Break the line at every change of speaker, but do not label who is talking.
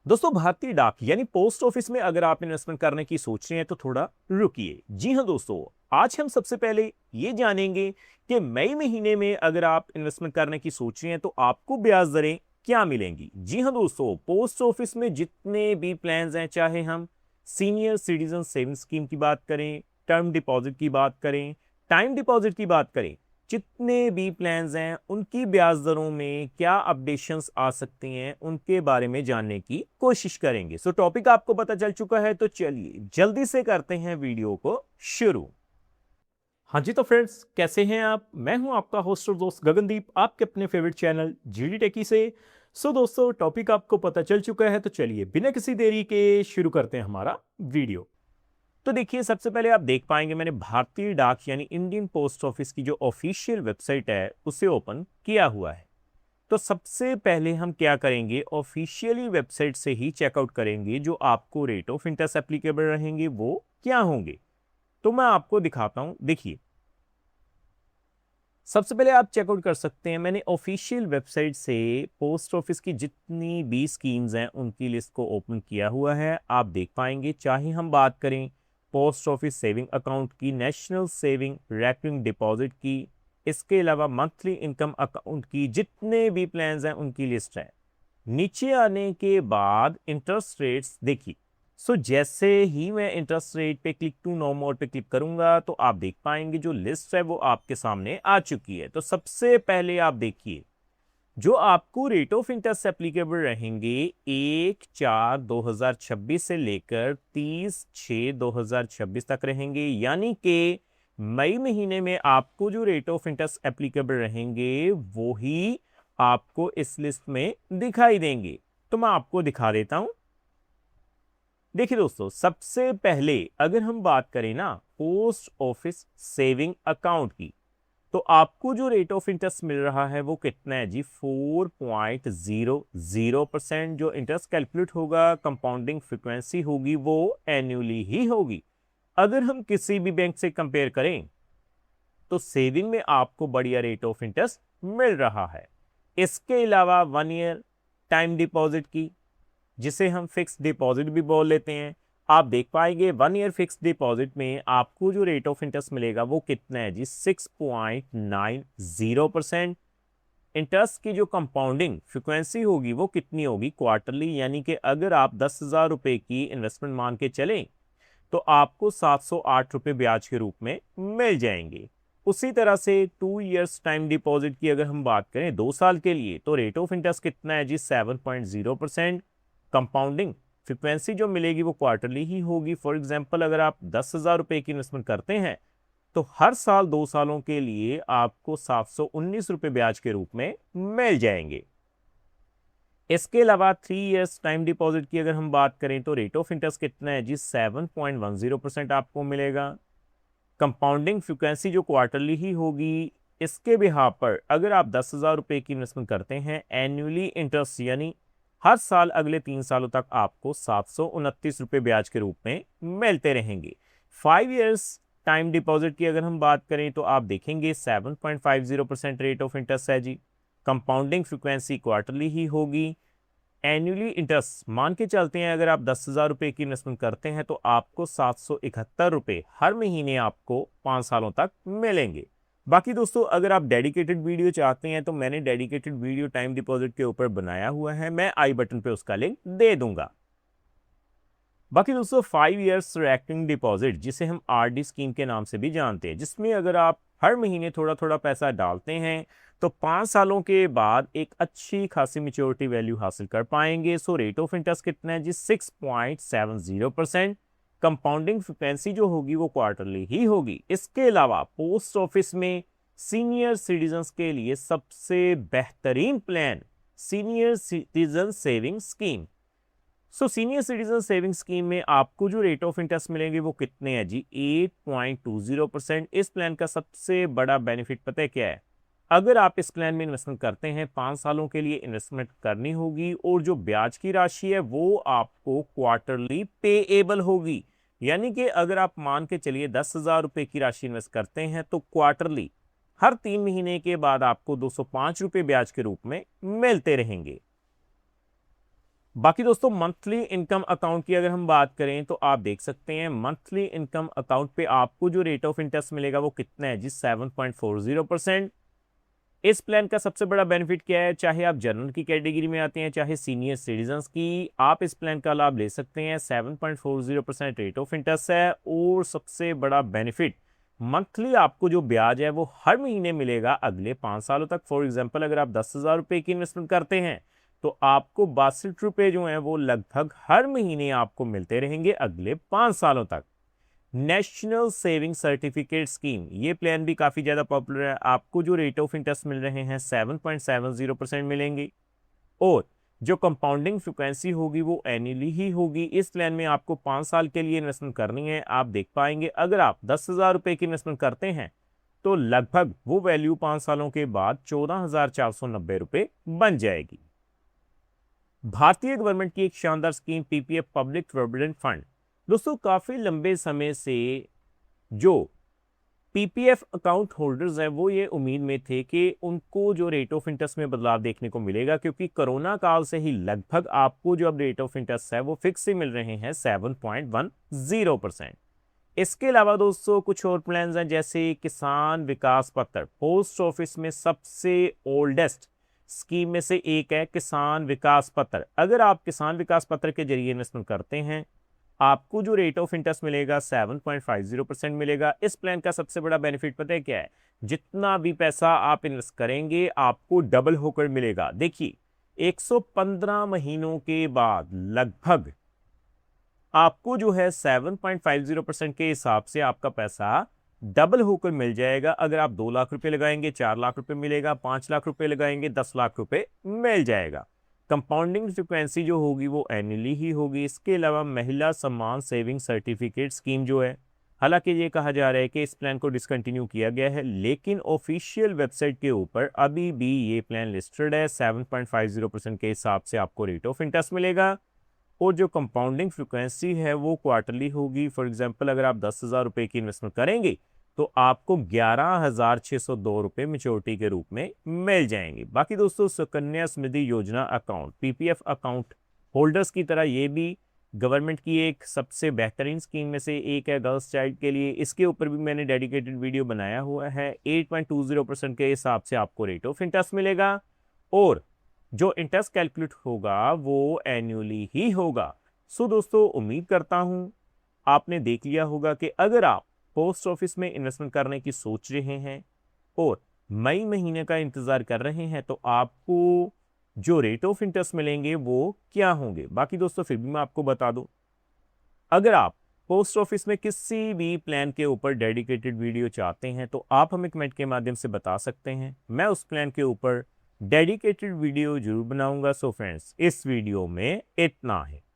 दोस्तों, भारतीय डाक यानी पोस्ट ऑफिस में अगर आप इन्वेस्टमेंट करने की सोच रहे हैं तो थोड़ा रुकिए। जी हाँ दोस्तों, आज हम सबसे पहले ये जानेंगे कि मई महीने में अगर आप इन्वेस्टमेंट करने की सोच रहे हैं तो आपको ब्याज दरें क्या मिलेंगी। जी हाँ दोस्तों, पोस्ट ऑफिस में जितने भी प्लान्स हैं, चाहे हम सीनियर सिटीजन सेविंग स्कीम की बात करें, टर्म डिपॉजिट की बात करें, टाइम डिपॉजिट की बात करें, जितने भी प्लान्स हैं उनकी ब्याज दरों में क्या अपडेशंस आ सकती हैं उनके बारे में जानने की कोशिश करेंगे। सो टॉपिक आपको पता चल चुका है तो चलिए जल्दी से करते हैं वीडियो को शुरू। हाँ जी, तो फ्रेंड्स कैसे हैं आप? मैं हूं आपका होस्ट और दोस्त गगनदीप, आपके अपने फेवरेट चैनल जीडी टेकी से। सो दोस्तों, टॉपिक आपको पता चल चुका है तो चलिए बिना किसी देरी के शुरू करते हैं हमारा वीडियो। तो देखिए, सबसे पहले आप देख पाएंगे मैंने भारतीय डाक यानी इंडियन पोस्ट ऑफिस की जो ऑफिशियल वेबसाइट है उसे ओपन किया हुआ है। तो सबसे पहले हम क्या करेंगे, ऑफिशियली वेबसाइट से ही चेकआउट करेंगे जो आपको रेट ऑफ इंटरेस्ट एप्लीकेबल रहेंगे वो क्या होंगे। तो मैं आपको दिखाता हूं। देखिए, सबसे पहले आप चेकआउट कर सकते हैं, मैंने ऑफिशियल वेबसाइट से पोस्ट ऑफिस की जितनी भी स्कीम्स हैं उनकी लिस्ट को ओपन किया हुआ है। आप देख पाएंगे, चाहे हम बात करें पोस्ट ऑफिस सेविंग अकाउंट की, नेशनल सेविंग रेकरिंग डिपॉजिट की, इसके अलावा मंथली इनकम अकाउंट की, जितने भी प्लान्स हैं उनकी लिस्ट है। नीचे आने के बाद इंटरेस्ट रेट्स देखिए। सो जैसे ही मैं इंटरेस्ट रेट पे क्लिक टू नो मोर पे क्लिक करूंगा तो आप देख पाएंगे जो लिस्ट है वो आपके सामने आ चुकी है। तो सबसे पहले आप देखिए, जो आपको रेट ऑफ इंटरेस्ट एप्लीकेबल रहेंगे 1/4/2026 से लेकर 30/6/2026 तक रहेंगे। यानी कि मई महीने में आपको जो रेट ऑफ इंटरेस्ट एप्लीकेबल रहेंगे वो ही आपको इस लिस्ट में दिखाई देंगे। तो मैं आपको दिखा देता हूं। देखिए दोस्तों, सबसे पहले अगर हम बात करें ना पोस्ट ऑफिस सेविंग अकाउंट की, तो आपको जो रेट ऑफ इंटरेस्ट मिल रहा है वो कितना है जी, 4.00%। जो इंटरेस्ट कैलकुलेट होगा, कंपाउंडिंग फ्रीक्वेंसी होगी वो एनुअली ही होगी। अगर हम किसी भी बैंक से कंपेयर करें तो सेविंग में आपको बढ़िया रेट ऑफ इंटरेस्ट मिल रहा है। इसके अलावा 1 ईयर टाइम डिपॉजिट की, जिसे हम फिक्स डिपॉजिट भी बोल लेते हैं, आप देख पाएंगे 1 ईयर फिक्स डिपॉजिट में आपको जो रेट ऑफ इंटरेस्ट मिलेगा वो कितना है जी, 6.90%। इंटरेस्ट की जो कंपाउंडिंग फ्रीक्वेंसी होगी वो कितनी होगी, क्वार्टरली। यानी कि अगर आप 10,000 रुपए की इन्वेस्टमेंट मान के चलें तो आपको 708 रुपए ब्याज के रूप में मिल जाएंगे। उसी तरह से 2 ईयर्स टाइम डिपॉजिट की अगर हम बात करें 2 साल के लिए, तो रेट ऑफ इंटरेस्ट कितना है जी, 7.0%। कंपाउंडिंग फ्रीक्वेंसी जो मिलेगी वो क्वार्टरली ही होगी। फॉर एग्जांपल, अगर आप 10,000 रुपए की इन्वेस्टमेंट करते हैं तो हर साल 2 सालों के लिए आपको 719 रुपए ब्याज के रूप में मिल जाएंगे। इसके अलावा 3 ईयर्स टाइम डिपॉजिट की अगर हम बात करें तो रेट ऑफ इंटरेस्ट कितना है जी, 7.10% आपको मिलेगा। कंपाउंडिंग फ्रीक्वेंसी जो क्वार्टरली ही होगी। इसके बिहार पर अगर आप 10,000 रुपए की इन्वेस्टमेंट करते हैं, एनुअली इंटरेस्ट यानी हर साल अगले 3 सालों तक आपको 729 रुपए ब्याज के रूप में मिलते रहेंगे। 5 ईयर्स टाइम डिपॉजिट की अगर हम बात करें तो आप देखेंगे 7.50% रेट ऑफ इंटरेस्ट है जी। कंपाउंडिंग फ्रीक्वेंसी क्वार्टरली ही होगी। एनुअली इंटरेस्ट मान के चलते हैं, अगर आप 10,000 रुपए की इन्वेस्टमेंट करते हैं तो आपको 771 रुपए हर महीने आपको 5 सालों तक मिलेंगे। बाकी दोस्तों, अगर आप डेडिकेटेड वीडियो चाहते हैं तो मैंने डेडिकेटेड वीडियो टाइम डिपॉजिट के ऊपर बनाया हुआ है, मैं आई बटन पे उसका लिंक दे दूंगा। बाकी दोस्तों, 5 ईयर्स रैकिंग डिपॉजिट, जिसे हम आरडी स्कीम के नाम से भी जानते हैं, जिसमें अगर आप हर महीने थोड़ा थोड़ा पैसा डालते हैं तो 5 सालों के बाद एक अच्छी खासी मेच्योरिटी वैल्यू हासिल कर पाएंगे। सो रेट ऑफ इंटरेस्ट कितना है जी, 6.70%। कंपाउंडिंग फ्रिक्वेंसी जो होगी वो क्वार्टरली ही होगी। इसके अलावा पोस्ट ऑफिस में सीनियर सिटीजन्स के लिए सबसे बेहतरीन plan senior citizen saving scheme. So senior citizen saving scheme में आपको जो रेट ऑफ इंटरेस्ट मिलेंगे वो कितने हैं जी, 8.20%। इस प्लान का सबसे बड़ा बेनिफिट पता है क्या है, अगर आप इस प्लान में इन्वेस्टमेंट करते हैं 5 सालों के लिए इन्वेस्टमेंट करनी होगी और जो ब्याज की राशि है वो आपको क्वार्टरली पेएबल होगी। यानी कि अगर आप मान के चलिए 10,000 रुपए की राशि इन्वेस्ट करते हैं तो क्वार्टरली हर 3 महीने के बाद आपको 205 रुपए ब्याज के रूप में मिलते रहेंगे। बाकी दोस्तों मंथली इनकम अकाउंट की अगर हम बात करें तो आप देख सकते हैं मंथली इनकम अकाउंट पे आपको जो रेट ऑफ इंटरेस्ट मिलेगा वो कितना है जी, 7.40%। इस प्लान का सबसे बड़ा बेनिफिट क्या है, चाहे आप जनरल की कैटेगरी में आते हैं चाहे सीनियर सिटीजन की, आप इस प्लान का लाभ ले सकते हैं। 7.40% रेट ऑफ इंटरेस्ट है और सबसे बड़ा बेनिफिट मंथली आपको जो ब्याज है वो हर महीने मिलेगा अगले 5 सालों तक। फॉर एग्जांपल अगर आप 10,000 रुपए की इन्वेस्टमेंट करते हैं तो आपको 62 रुपए जो है वो लगभग हर महीने आपको मिलते रहेंगे अगले 5 सालों तक। नेशनल सेविंग सर्टिफिकेट स्कीम, ये प्लान भी काफी ज्यादा पॉपुलर है। आपको जो रेट ऑफ इंटरेस्ट मिल रहे हैं 7.70% मिलेंगे और जो कंपाउंडिंग फ्रिक्वेंसी होगी वो एनुअली ही होगी। इस प्लान में आपको 5 साल के लिए इन्वेस्टमेंट करनी है। आप देख पाएंगे अगर आप 10,000 रुपए की इन्वेस्टमेंट करते हैं तो लगभग वो वैल्यू 5 सालों के बाद 14,490 रुपए बन जाएगी। भारतीय गवर्नमेंट की एक शानदार scheme PPF public provident fund, दोस्तों काफी लंबे समय से जो पीपीएफ अकाउंट होल्डर्स हैं वो ये उम्मीद में थे कि उनको जो रेट ऑफ इंटरेस्ट में बदलाव देखने को मिलेगा, क्योंकि कोरोना काल से ही लगभग आपको जो अब रेट ऑफ इंटरेस्ट है वो फिक्स से मिल रहे हैं 7.10%। इसके अलावा दोस्तों कुछ और प्लान्स हैं जैसे किसान विकास पत्र, पोस्ट ऑफिस में सबसे ओल्डेस्ट स्कीम में से एक है किसान विकास पत्र। अगर आप किसान विकास पत्र के जरिए इन्वेस्टमेंट करते हैं आपको जो रेट ऑफ इंटरेस्ट मिलेगा 7.50% मिलेगा। इस प्लान का सबसे बड़ा बेनिफिट पता है क्या है, जितना भी पैसा आप इन्वेस्ट करेंगे आपको डबल होकर मिलेगा। देखिए 115 महीनों के बाद लगभग आपको जो है 7.50% के हिसाब से आपका पैसा डबल होकर मिल जाएगा। अगर आप 2 लाख रुपए लगाएंगे 4 लाख रुपए मिलेगा, 5 लाख रुपए लगाएंगे 10 लाख रुपए मिल जाएगा। कंपाउंडिंग फ्रिक्वेंसी जो होगी वो एनुअली ही होगी। इसके अलावा महिला सम्मान सेविंग सर्टिफिकेट स्कीम जो है, हालांकि ये कहा जा रहा है कि इस प्लान को डिसकंटिन्यू किया गया है, लेकिन ऑफिशियल वेबसाइट के ऊपर अभी भी ये प्लान लिस्टेड है। 7.50% के हिसाब से आपको रेट ऑफ इंटरेस्ट मिलेगा और जो कंपाउंडिंग फ्रिक्वेंसी है वो क्वार्टरली होगी। फॉर एग्जांपल अगर आप 10,000 रुपए की इन्वेस्टमेंट करेंगे तो आपको 11,602 रुपए मेच्योरिटी के रूप में मिल जाएंगे। बाकी दोस्तों सुकन्या समृद्धि योजना अकाउंट पीपीएफ अकाउंट होल्डर्स की तरह ये भी गवर्नमेंट की एक सबसे बेहतरीन स्कीम में से एक है गर्ल्स चाइल्ड के लिए। इसके ऊपर भी मैंने डेडिकेटेड वीडियो बनाया हुआ है। 8.20% के हिसाब से आपको रेट ऑफ इंटरेस्ट मिलेगा और जो इंटरेस्ट कैलकुलेट होगा वो एनुअली ही होगा। सो दोस्तों उम्मीद करता हूं आपने देख लिया होगा कि अगर आप पोस्ट ऑफिस में इन्वेस्टमेंट करने की सोच रहे हैं और मई महीने का इंतजार कर रहे हैं तो आपको जो रेट ऑफ इंटरेस्ट मिलेंगे वो क्या होंगे। बाकी दोस्तों फिर भी मैं आपको बता दूं, अगर आप पोस्ट ऑफिस में किसी भी प्लान के ऊपर डेडिकेटेड वीडियो चाहते हैं तो आप हमें कमेंट के माध्यम से बता सकते हैं, मैं उस प्लान के ऊपर डेडिकेटेड वीडियो जरूर बनाऊंगा। सो फ्रेंड्स इस वीडियो में इतना है।